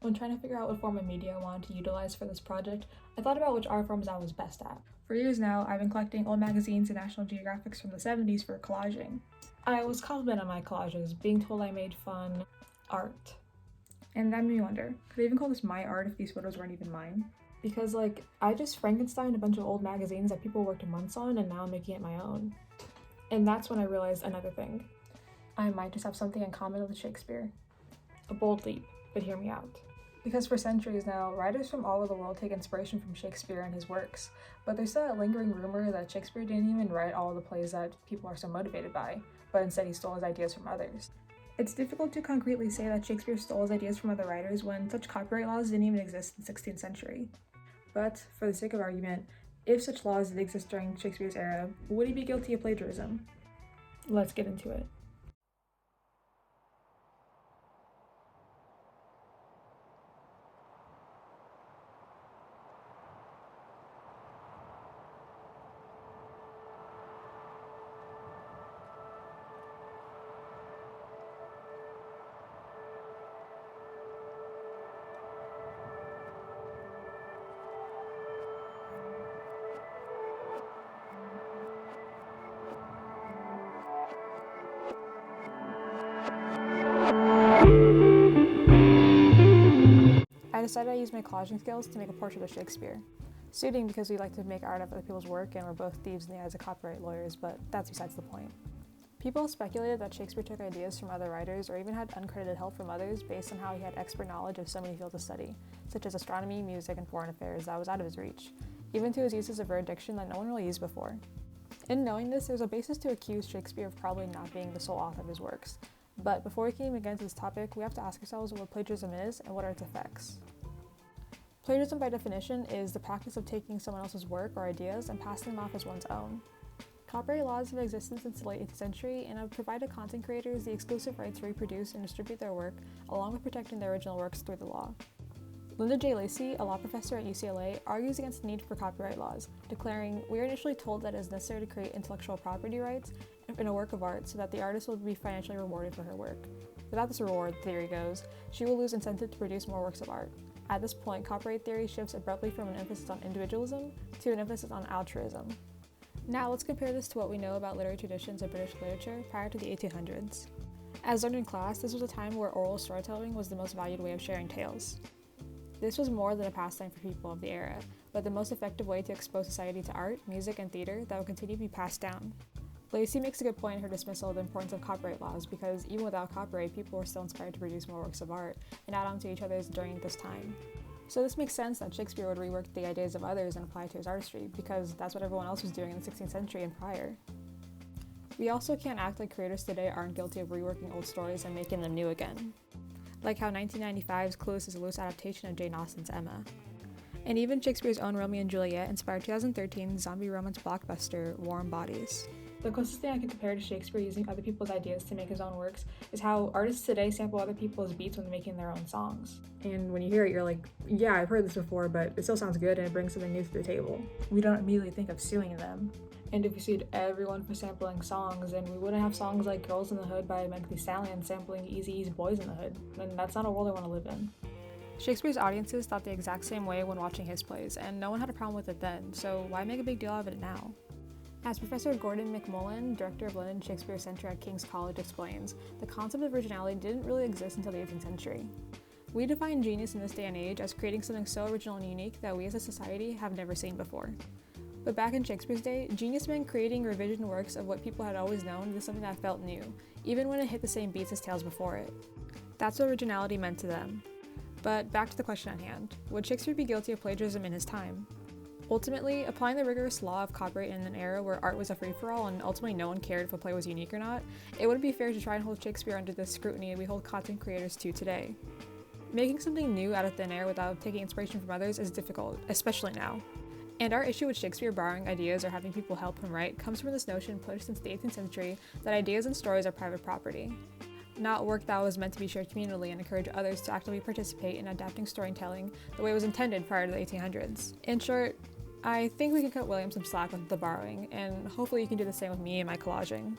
When trying to figure out what form of media I wanted to utilize for this project, I thought about which art forms I was best at. For years now, I've been collecting old magazines and National Geographics from the 70s for collaging. I was complimented on my collages, being told I made fun art. And that made me wonder, could I even call this my art if these photos weren't even mine? Because I just Frankensteined a bunch of old magazines that people worked months on and now I'm making it my own. And that's when I realized another thing. I might just have something in common with Shakespeare. A bold leap, but hear me out. Because for centuries now, writers from all over the world take inspiration from Shakespeare and his works, but there's still that lingering rumor that Shakespeare didn't even write all the plays that people are so motivated by, but instead he stole his ideas from others. It's difficult to concretely say that Shakespeare stole his ideas from other writers when such copyright laws didn't even exist in the 16th century. But, for the sake of argument, if such laws did exist during Shakespeare's era, would he be guilty of plagiarism? Let's get into it. I decided I used my collaging skills to make a portrait of Shakespeare. Suiting because we like to make art of other people's work and we're both thieves in the eyes of copyright lawyers, but that's besides the point. People speculated that Shakespeare took ideas from other writers or even had uncredited help from others based on how he had expert knowledge of so many fields of study, such as astronomy, music, and foreign affairs that was out of his reach, even to his uses of rare diction that no one really used before. In knowing this, there's a basis to accuse Shakespeare of probably not being the sole author of his works. But before we can even get into this topic, we have to ask ourselves what plagiarism is and what are its effects. Plagiarism, by definition, is the practice of taking someone else's work or ideas and passing them off as one's own. Copyright laws have existed since the late 18th century and have provided content creators the exclusive right to reproduce and distribute their work, along with protecting their original works through the law. Linda J. Lacy, a law professor at UCLA, argues against the need for copyright laws, declaring, "We are initially told that it is necessary to create intellectual property rights in a work of art so that the artist will be financially rewarded for her work. Without this reward, the theory goes, she will lose incentive to produce more works of art." At this point, copyright theory shifts abruptly from an emphasis on individualism to an emphasis on altruism. Now let's compare this to what we know about literary traditions of British literature prior to the 1800s. As learned in class, this was a time where oral storytelling was the most valued way of sharing tales. This was more than a pastime for people of the era, but the most effective way to expose society to art, music, and theater that would continue to be passed down. Lacy makes a good point in her dismissal of the importance of copyright laws because even without copyright, people were still inspired to produce more works of art and add on to each other's during this time. So this makes sense that Shakespeare would rework the ideas of others and apply it to his artistry because that's what everyone else was doing in the 16th century and prior. We also can't act like creators today aren't guilty of reworking old stories and making them new again. Like how 1995's Clueless is a loose adaptation of Jane Austen's Emma. And even Shakespeare's own Romeo and Juliet inspired 2013 zombie romance blockbuster Warm Bodies. The closest thing I can compare to Shakespeare using other people's ideas to make his own works is how artists today sample other people's beats when making their own songs. And when you hear it, you're like, yeah, I've heard this before, but it still sounds good and it brings something new to the table. We don't immediately think of suing them. And if we sued everyone for sampling songs, then we wouldn't have songs like Girls in the Hood by Megan Thee Stallion sampling Eazy-E's Boys in the Hood. And that's not a world I want to live in. Shakespeare's audiences thought the exact same way when watching his plays, and no one had a problem with it then, so why make a big deal out of it now? As Professor Gordon McMullen, director of London Shakespeare Center at King's College, explains, the concept of originality didn't really exist until the 18th century. We define genius in this day and age as creating something so original and unique that we as a society have never seen before. But back in Shakespeare's day, genius meant creating revision works of what people had always known into something that felt new, even when it hit the same beats as tales before it. That's what originality meant to them. But back to the question at hand, would Shakespeare be guilty of plagiarism in his time? Ultimately, applying the rigorous law of copyright in an era where art was a free-for-all and ultimately no one cared if a play was unique or not, it wouldn't be fair to try and hold Shakespeare under the scrutiny we hold content creators to today. Making something new out of thin air without taking inspiration from others is difficult, especially now. And our issue with Shakespeare borrowing ideas or having people help him write comes from this notion pushed since the 18th century that ideas and stories are private property, not work that was meant to be shared communally and encourage others to actively participate in adapting storytelling the way it was intended prior to the 1800s. In short, I think we can cut William some slack with the borrowing, and hopefully you can do the same with me and my collaging.